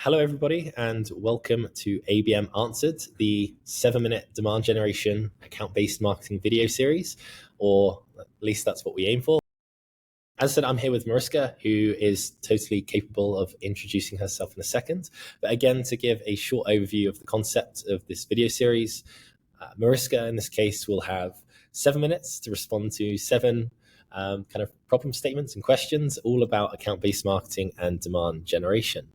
Hello, everybody, and welcome to ABM Answered, the 7-minute demand generation account-based marketing video series, or at least that's what we aim for. As I said, I'm here with Mariska, who is totally capable of introducing herself in a second. But again, to give a short overview of the concept of this video series, Mariska, in this case, will have 7 minutes to respond to 7 kind of problem statements and questions all about account-based marketing and demand generation.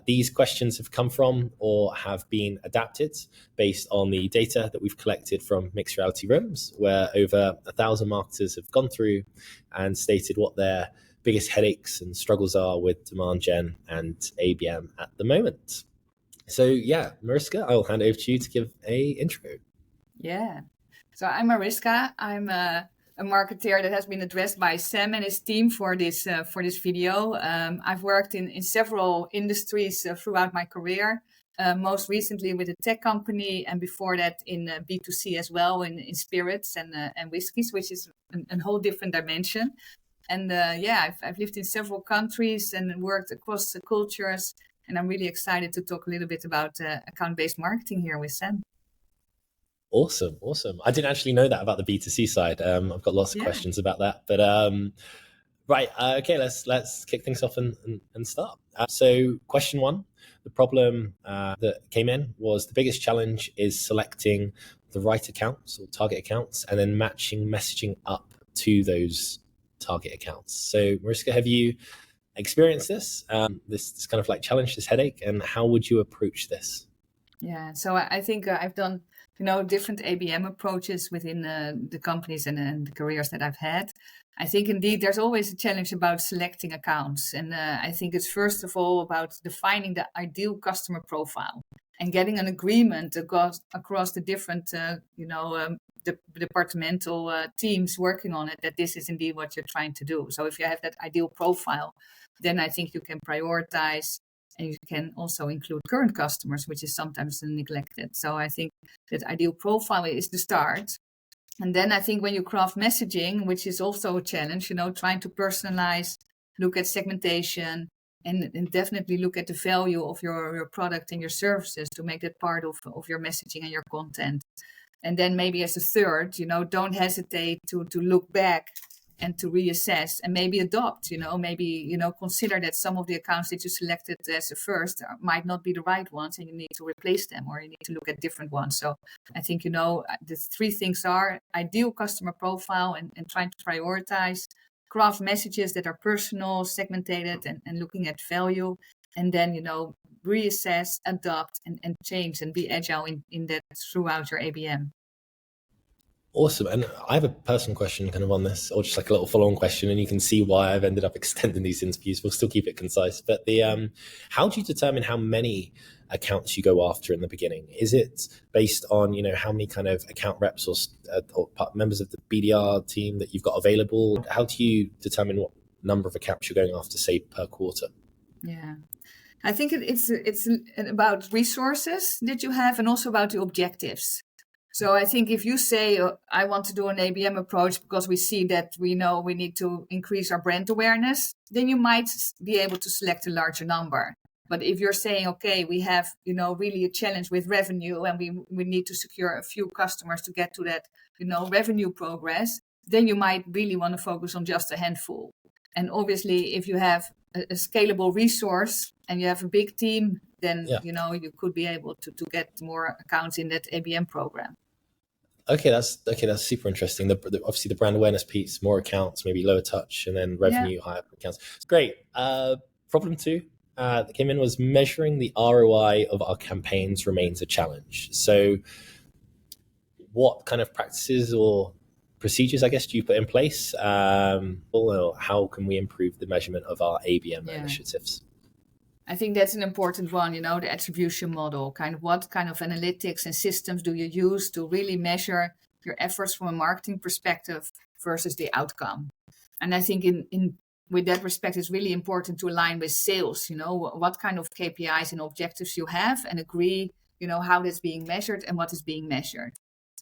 These questions have come from or have been adapted based on the data that we've collected from mixed reality rooms, where over 1,000 marketers have gone through and stated what their biggest headaches and struggles are with demand gen and ABM at the moment. So yeah, Mariska, I'll hand over to you to give a intro. Yeah. So I'm Mariska. I'm a marketeer that has been addressed by Sam and his team for this video. I've worked in several industries throughout my career, most recently with a tech company, and before that in B2C as well, in spirits and whiskeys, which is a whole different dimension. And I've lived in several countries and worked across the cultures, and I'm really excited to talk a little bit about account-based marketing here with Sam. Awesome. I didn't actually know that about the B2C side. I've got lots of questions about that, but right. Okay, let's kick things off and start. So question 1, the problem that came in was the biggest challenge is selecting the right accounts or target accounts and then matching messaging up to those target accounts. So Mariska, have you experienced this, this kind of like challenge, this headache, and how would you approach this? Yeah, so I think I've done different ABM approaches within the companies and the careers that I've had. I think indeed there's always a challenge about selecting accounts. And I think it's first of all about defining the ideal customer profile and getting an agreement across the different, the departmental teams working on it, that this is indeed what you're trying to do. So if you have that ideal profile, then I think you can prioritize. And you can also include current customers, which is sometimes neglected. So I think that ideal profile is the start. And then I think when you craft messaging, which is also a challenge, trying to personalize, look at segmentation, and definitely look at the value of your product and your services to make that part of your messaging and your content. And then maybe as a third, don't hesitate to look back and to reassess and maybe adopt, consider that some of the accounts that you selected as a first might not be the right ones and you need to replace them or you need to look at different ones. So I think, the 3 things are ideal customer profile and trying to prioritize, craft messages that are personal, segmented and looking at value, and then, reassess, adopt and change and be agile in that throughout your ABM. Awesome. And I have a personal question kind of on this, or just like a little follow-on question, and you can see why I've ended up extending these interviews. We'll still keep it concise. But how do you determine how many accounts you go after in the beginning? Is it based on, how many kind of account reps or members of the BDR team that you've got available? How do you determine what number of accounts you're going after, say, per quarter? Yeah. I think it's about resources that you have and also about the objectives. So I think if you say, I want to do an ABM approach because we see that we know we need to increase our brand awareness, then you might be able to select a larger number. But if you're saying, okay, we have, really a challenge with revenue and we need to secure a few customers to get to that, revenue progress, then you might really want to focus on just a handful. And obviously, if you have a scalable resource and you have a big team, then, you could be able to get more accounts in that ABM program. Okay, that's super interesting. Obviously, the brand awareness piece, more accounts, maybe lower touch, and then revenue, higher accounts. It's great. Problem 2 that came in was measuring the ROI of our campaigns remains a challenge. So what kind of practices or procedures, I guess, do you put in place? Or how can we improve the measurement of our ABM initiatives? I think that's an important one, the attribution model. What kind of analytics and systems do you use to really measure your efforts from a marketing perspective versus the outcome? And I think with that respect, it's really important to align with sales, what kind of KPIs and objectives you have and agree, how that's being measured and what is being measured.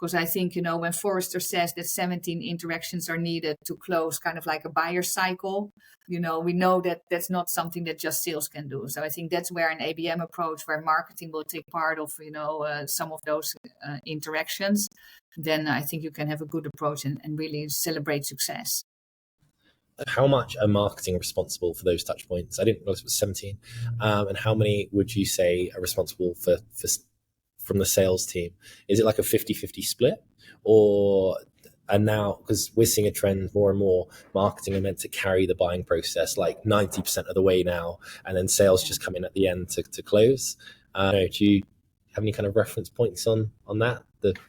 Because I think, when Forrester says that 17 interactions are needed to close kind of like a buyer cycle, we know that that's not something that just sales can do. So I think that's where an ABM approach, where marketing will take part of, some of those interactions, then I think you can have a good approach and really celebrate success. How much are marketing responsible for those touch points? I didn't realize it was 17. And how many would you say are responsible for from the sales team? Is it like a 50-50 split? And now, because we're seeing a trend more and more, marketing are meant to carry the buying process like 90% of the way now, and then sales just come in at the end to close. Do you have any kind of reference points on that?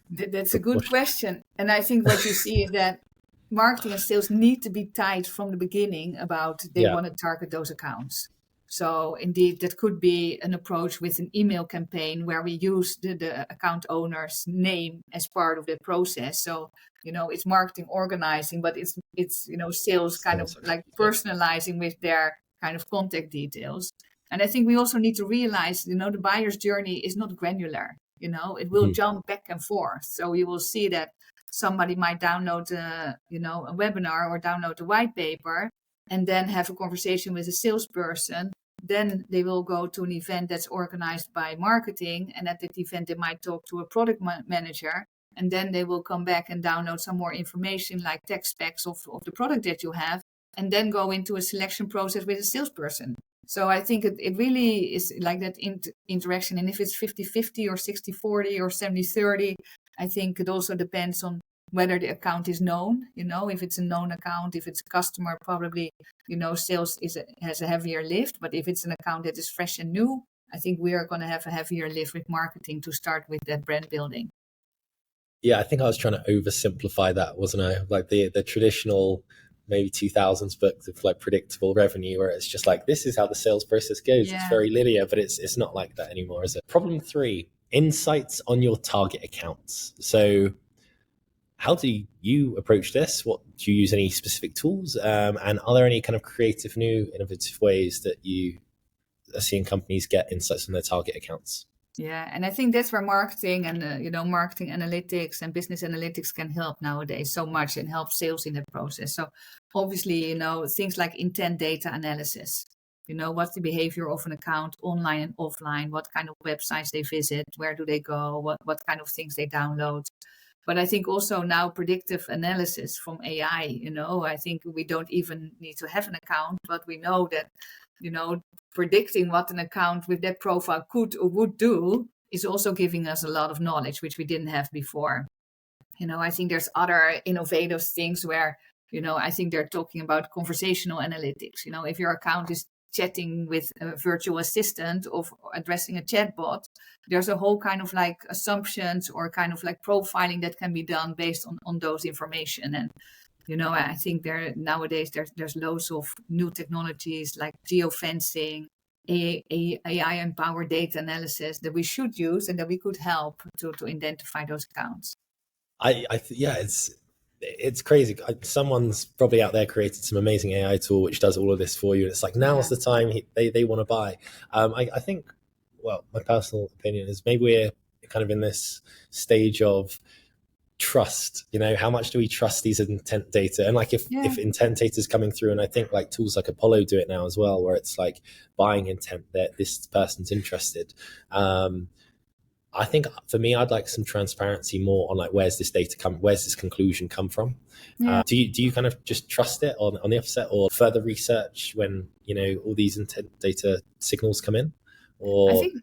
That's a good question. And I think what you see is that marketing and sales need to be tied from the beginning about they want to target those accounts. So indeed, that could be an approach with an email campaign where we use the account owner's name as part of the process. So, it's marketing organizing, but it's sales kind of like personalizing with their kind of contact details. And I think we also need to realize, the buyer's journey is not granular. It will jump back and forth. So you will see that somebody might download a webinar or download a white paper and then have a conversation with a salesperson. Then they will go to an event that's organized by marketing. And at that event, they might talk to a product manager. And then they will come back and download some more information like tech specs of the product that you have, and then go into a selection process with a salesperson. So I think it really is like that interaction. And if it's 50-50 or 60-40 or 70-30, I think it also depends on whether the account is known. If it's a known account, if it's a customer, probably, sales has a heavier lift. But if it's an account that is fresh and new, I think we are going to have a heavier lift with marketing to start with that brand building. Yeah, I think I was trying to oversimplify that, wasn't I? Like the traditional maybe 2000s books of like predictable revenue, where it's just like, this is how the sales process goes. Yeah. It's very linear, but it's not like that anymore, is it? Problem 3, insights on your target accounts. So how do you approach this? What do you use? Any specific tools? And are there any kind of creative, new, innovative ways that you are seeing companies get insights on their target accounts? Yeah, and I think that's where marketing and marketing analytics and business analytics can help nowadays so much and help sales in that process. So obviously, things like intent data analysis. What's the behavior of an account online and offline? What kind of websites they visit? Where do they go? What kind of things they download? But I think also now predictive analysis from AI. I think we don't even need to have an account, but we know that predicting what an account with that profile could or would do is also giving us a lot of knowledge, which we didn't have before. I think there's other innovative things where, I think they're talking about conversational analytics. If your account is chatting with a virtual assistant or addressing a chatbot, there's a whole kind of like assumptions or kind of like profiling that can be done based on those information. And I think nowadays there's loads of new technologies like geofencing, AI-empowered data analysis that we should use and that we could help to identify those accounts. It's crazy. Someone's probably out there created some amazing AI tool which does all of this for you. It's like, now's the time they want to buy. I think, well, my personal opinion is maybe we're kind of in this stage of trust. How much do we trust these intent data? And like if intent data is coming through, and I think like tools like Apollo do it now as well, where it's like buying intent that this person's interested. I think for me, I'd like some transparency more on like, where's this conclusion come from? Yeah. Do you kind of just trust it on the offset, or further research when all these intent data signals come in? Or I think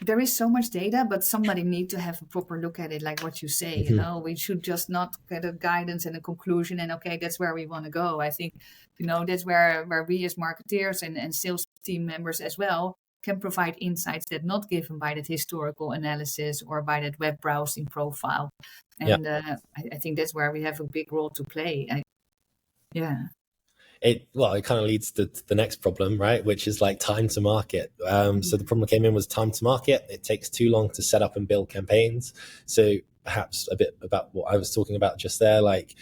there is so much data, but somebody need to have a proper look at it, like what you say. We should just not get a guidance and a conclusion and okay, that's where we want to go. I think that's where we as marketeers and sales team members as well can provide insights that not given by that historical analysis or by that web browsing profile. And I think that's where we have a big role to play. It kind of leads to the next problem, right? Which is like time to market. So the problem that came in was time to market. It takes too long to set up and build campaigns. So perhaps a bit about what I was talking about just there, like,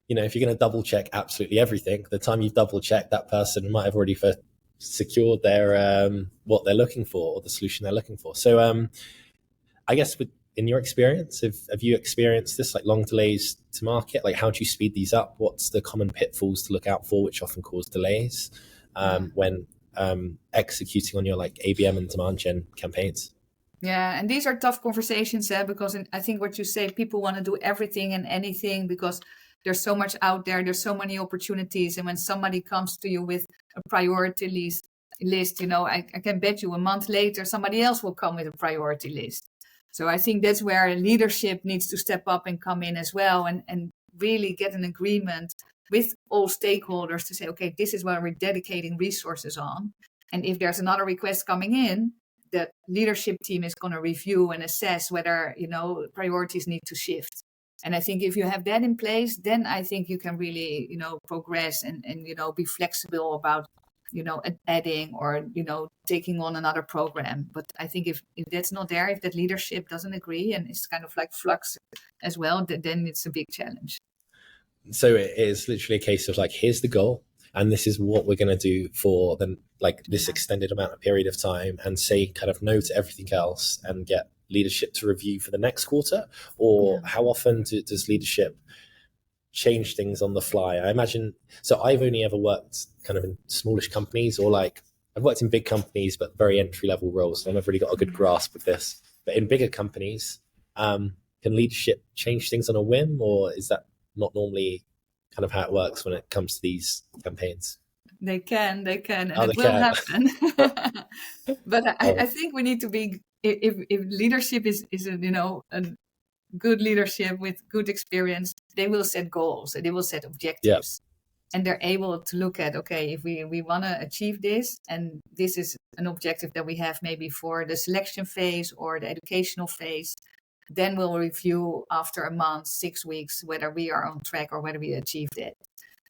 if you're going to double check absolutely everything, the time you've double checked, that person might have already secured their what they're looking for or the solution they're looking for. So I guess in your experience? Have you experienced this, like long delays to market? Like, how do you speed these up? What's the common pitfalls to look out for, which often cause delays when executing on your like ABM and demand gen campaigns? Yeah, and these are tough conversations, because I think what you say, people want to do everything and anything because there's so much out there, there's so many opportunities, and when somebody comes to you with a priority list, I can bet you a month later somebody else will come with a priority list. So I think that's where leadership needs to step up and come in as well, and really get an agreement with all stakeholders to say, okay, this is what we're dedicating resources on, and if there's another request coming in, the leadership team is going to review and assess whether priorities need to shift. And I think if you have that in place, then I think you can really progress and be flexible about adding or taking on another program. But I think if that's not there, if that leadership doesn't agree and it's kind of like flux as well, then it's a big challenge. So it is literally a case of like, here's the goal, and this is what we're going to do for then like this extended amount of period of time, and say kind of no to everything else and get leadership to review for the next quarter? Or how often does leadership change things on the fly? I imagine, so I've only ever worked kind of in smallish companies, or like I've worked in big companies, but very entry level roles. So I've never really got a good grasp of this. But in bigger companies, can leadership change things on a whim, or is that not normally kind of how it works when it comes to these campaigns? They can, and it will happen. But I think we need to be, if leadership is a good leadership with good experience, they will set goals and they will set objectives. And they're able to look at, okay, if we want to achieve this, and this is an objective that we have maybe for the selection phase or the educational phase, then we'll review after a month, 6 weeks, whether we are on track or whether we achieved it.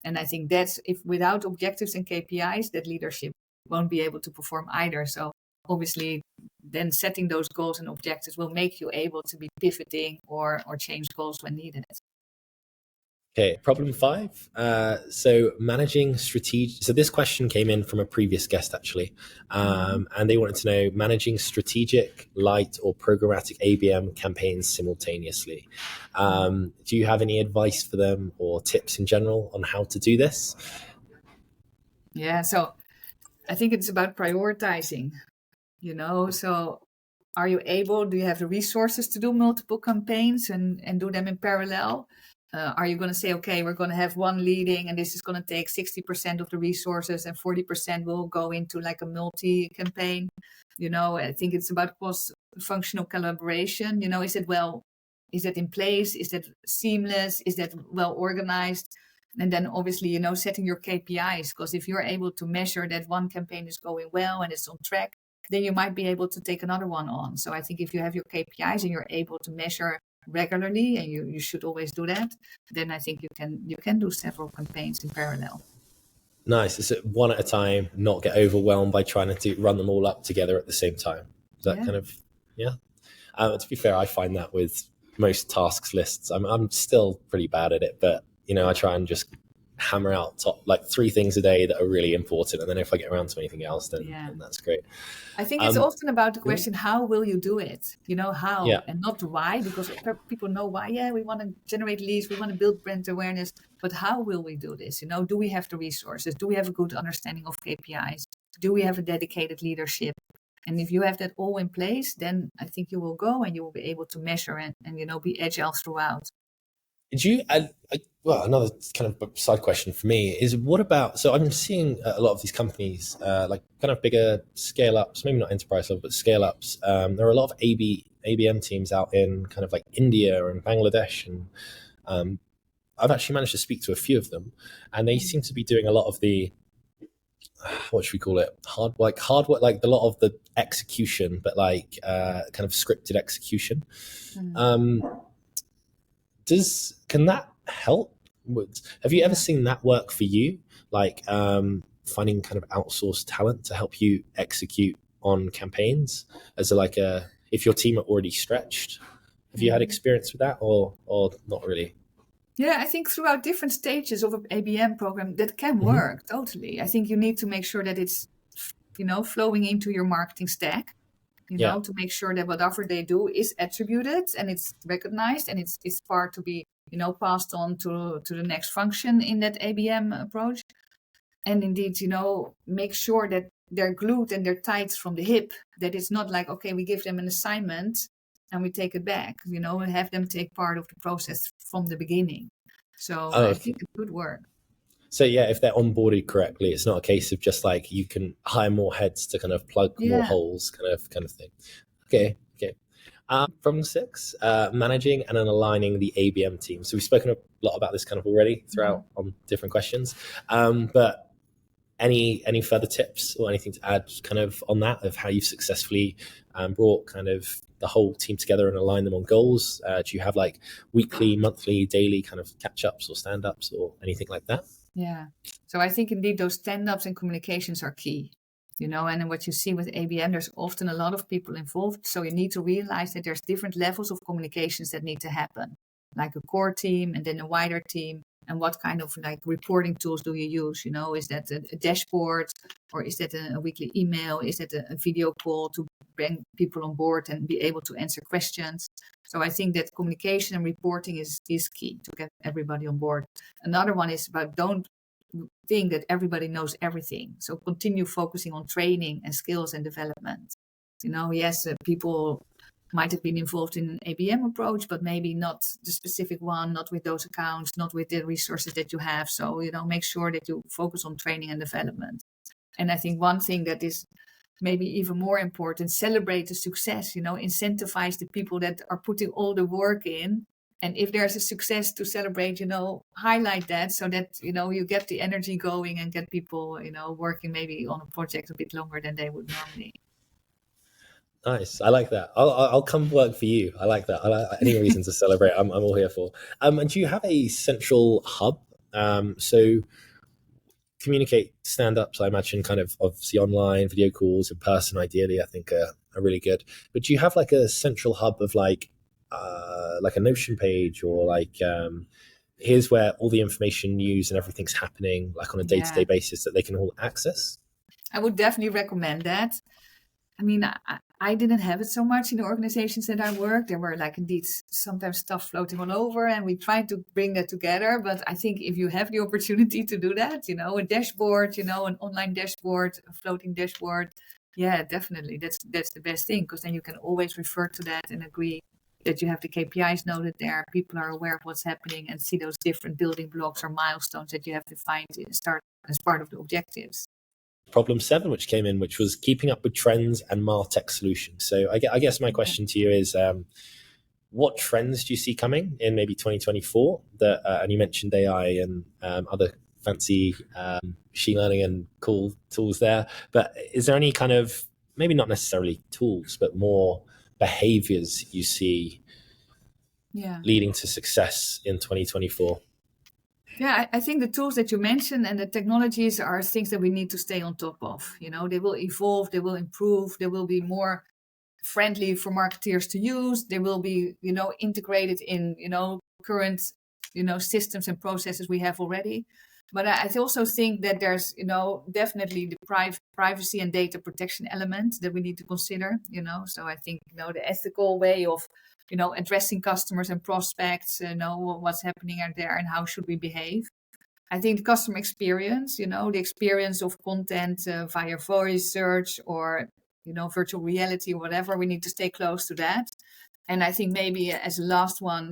And I think that's, if without objectives and KPIs, that leadership won't be able to perform either. So obviously, then setting those goals and objectives will make you able to be pivoting or change goals when needed. Okay, problem 5. So managing strategic. So this question came in from a previous guest actually, and they wanted to know managing strategic, light, or programmatic ABM campaigns simultaneously. Do you have any advice for them or tips in general on how to do this? Yeah, so I think it's about prioritizing. So are you able? Do you have the resources to do multiple campaigns and do them in parallel? Are you going to say, okay, we're going to have one leading and this is going to take 60% of the resources and 40% will go into like a multi-campaign? I think it's about cross-functional collaboration. Is that in place? Is that seamless? Is that well organized? And then obviously, setting your KPIs, because if you're able to measure that one campaign is going well and it's on track, then you might be able to take another one on. So I think if you have your KPIs and you're able to measure regularly, and you should always do that, then I think you can do several campaigns in parallel. Nice. Is it one at a time, not get overwhelmed by trying to run them all up together at the same time? Is that kind of, to be fair, I find that with most tasks lists, I'm still pretty bad at it, but I try and just hammer out top like 3 things a day that are really important, and then if I get around to anything else, then that's great. I think it's often about the question, how will you do it? How and not why, because people know why. We want to generate leads, we want to build brand awareness, but how will we do this? Do we have the resources? Do we have a good understanding of KPIs? Do we have a dedicated leadership? And if you have that all in place, then I think you will go and you will be able to measure and be agile throughout. Did you, well, another kind of side question for me is, what about, so I'm seeing a lot of these companies, like kind of bigger scale ups, maybe not enterprise level, but scale ups. There are a lot of ABM teams out in kind of like India and Bangladesh. And I've actually managed to speak to a few of them, and they seem to be doing a lot of the, what should we call it? Hard work, like a lot of the execution, but like kind of scripted execution. Can that help? Have you ever seen that work for you? Like finding kind of outsourced talent to help you execute on campaigns as if your team are already stretched. Have you had experience with that or not really? Yeah, I think throughout different stages of an ABM program that can work totally. I think you need to make sure that it's, flowing into your marketing stack. to make sure that whatever they do is attributed and it's recognized and it's part to be, passed on to the next function in that ABM approach. And indeed, make sure that they're glued and they're tied from the hip, that it's not like, okay, we give them an assignment and we take it back, and have them take part of the process from the beginning. So I think it could work. So yeah, if they're onboarded correctly, it's not a case of just like you can hire more heads to kind of plug more holes kind of thing. Okay. Problem 6, managing and aligning the ABM team. So we've spoken a lot about this kind of already throughout on different questions. But any further tips or anything to add kind of on that, of how you've successfully brought kind of the whole team together and align them on goals? Do you have like weekly, monthly, daily kind of catch-ups or stand-ups or anything like that? Yeah. So I think indeed those stand-ups and communications are key. And what you see with ABM, there's often a lot of people involved. So you need to realize that there's different levels of communications that need to happen, like a core team and then a wider team. And what kind of like reporting tools do you use? Is that a dashboard, or is that a weekly email? Is that a video call to bring people on board and be able to answer questions? So I think that communication and reporting is key to get everybody on board. Another one is about don't think that everybody knows everything. So continue focusing on training and skills and development. Yes, people might have been involved in an ABM approach, but maybe not the specific one, not with those accounts, not with the resources that you have. So, make sure that you focus on training and development. And I think one thing that is maybe even more important, celebrate the success, incentivize the people that are putting all the work in. And if there's a success to celebrate, highlight that so that, you get the energy going and get people, working maybe on a project a bit longer than they would normally. Nice. I like that. I'll come work for you. I like that. Any reason to celebrate, I'm all here for. And do you have a central hub? So communicate stand-ups, I imagine, kind of obviously online, video calls, in person, ideally, I think are really good. But do you have like a central hub of like a Notion page, or like here's where all the information, news, and everything's happening, like on a day-to-day basis, that they can all access? I would definitely recommend that. I mean, I didn't have it so much in the organizations that I worked. There were like indeed sometimes stuff floating all over, and we tried to bring that together. But I think if you have the opportunity to do that, a dashboard, an online dashboard, a floating dashboard, yeah, definitely. That's the best thing, because then you can always refer to that and agree that you have the KPIs noted there. People are aware of what's happening and see those different building blocks or milestones that you have defined and start as part of the objectives. Problem 7, which came in, which was keeping up with trends and MarTech solutions. So I guess my question to you is, what trends do you see coming in maybe 2024? And you mentioned AI and other fancy machine learning and cool tools there. But is there any kind of, maybe not necessarily tools, but more behaviors you see leading to success in 2024? Yeah, I think the tools that you mentioned and the technologies are things that we need to stay on top of. They will evolve, they will improve, they will be more friendly for marketeers to use. They will be, integrated in, current, systems and processes we have already. But I also think that there's, definitely the privacy and data protection element that we need to consider, So I think, the ethical way of addressing customers and prospects, what's happening out there and how should we behave. I think the customer experience, the experience of content via voice search or, virtual reality or whatever, we need to stay close to that. And I think maybe as a last one,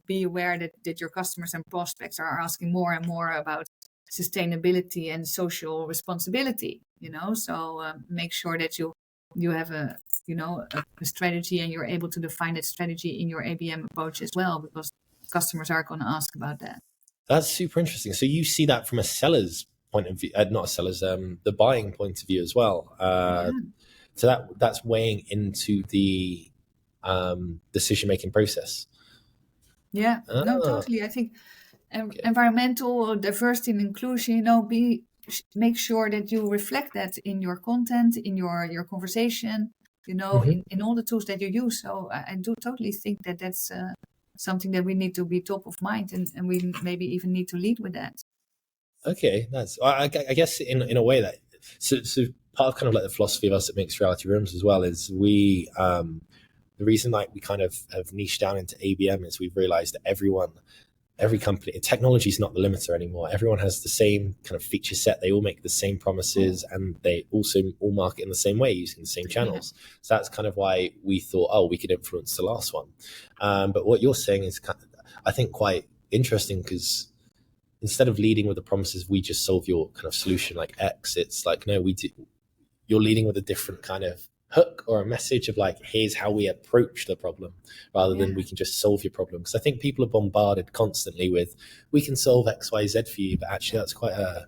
be aware that your customers and prospects are asking more and more about sustainability and social responsibility, so make sure that you have a strategy and you're able to define that strategy in your ABM approach as well, because customers are going to ask about that. That's super interesting. So you see that from a seller's point of view, not a seller's, the buying point of view as well. So that's weighing into the decision-making process. Yeah, no, totally. I think environmental diversity and inclusion, make sure that you reflect that in your content, in your conversation, in all the tools that you use. So I do totally think that that's something that we need to be top of mind, and we maybe even need to lead with that. Okay, I guess in a way that so part of kind of like the philosophy of us at Mixed Reality Rooms as well is we, the reason like we kind of have niched down into ABM is we've realized that every company, technology is not the limiter anymore. Everyone has the same kind of feature set. They all make the same promises, and they also all market in the same way using the same channels. Yeah. So that's kind of why we thought, oh, we could influence the last one. But what you're saying is kind of, I think, quite interesting, because instead of leading with the promises, we just solve your kind of solution like X, it's like, no, we do. You're leading with a different kind of hook or a message of like, here's how we approach the problem, rather than we can just solve your problem. Because I think people are bombarded constantly with, we can solve X, Y, Z for you, but actually that's quite a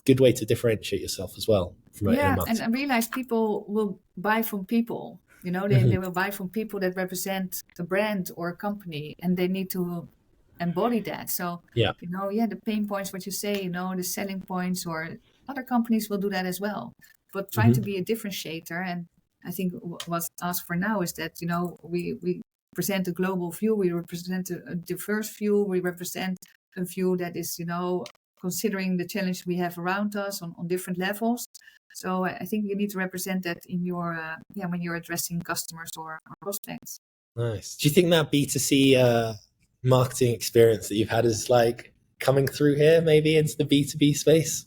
good way to differentiate yourself as well. And I realize people will buy from people, they will buy from people that represent a brand or a company, and they need to embody that. So, the pain points, what you say, the selling points, or other companies will do that as well. But trying to be a differentiator, and I think what's asked for now is that, we present a global view, we represent a diverse view, we represent a view that is, considering the challenge we have around us on different levels. So I think you need to represent that in your, when you're addressing customers or prospects. Nice. Do you think that B2C marketing experience that you've had is like coming through here, maybe into the B2B space?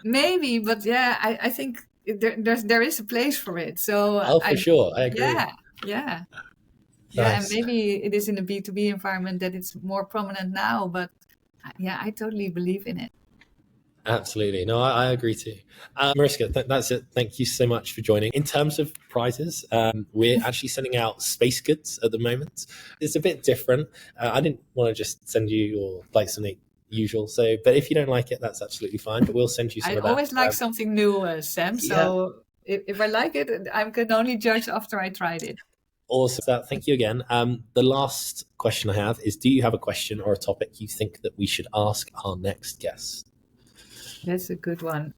Maybe, but I think there is a place for it. So for sure, I agree. Yeah, nice. And maybe it is in a B2B environment that it's more prominent now, but I totally believe in it. Absolutely. No, I agree too. Mariska, that's it. Thank you so much for joining. In terms of prizes, we're actually sending out space goods at the moment. It's a bit different. I didn't want to just send you or like something usual. So, but if you don't like it, that's absolutely fine. But we'll send you some of that. I always like something new, Sam. So if I like it, I can only judge after I tried it. Awesome. Thank you again. The last question I have is, do you have a question or a topic you think that we should ask our next guest? That's a good one.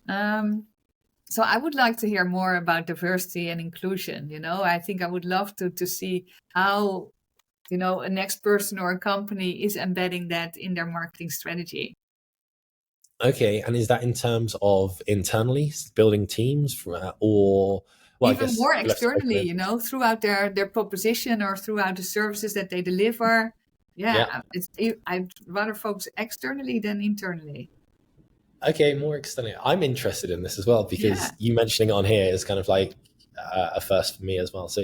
So I would like to hear more about diversity and inclusion. I think I would love to see how, a next person or a company is embedding that in their marketing strategy. Okay. And is that in terms of internally building teams or... Well, even more externally, throughout their proposition or throughout the services that they deliver. I'd rather focus externally than internally. Okay, more externally. I'm interested in this as well, because you mentioning it on here is kind of like a first for me as well. So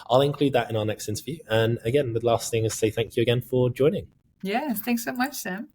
I'll include that in our next interview. And again, the last thing is to say thank you again for joining. Yeah, thanks so much, Sam.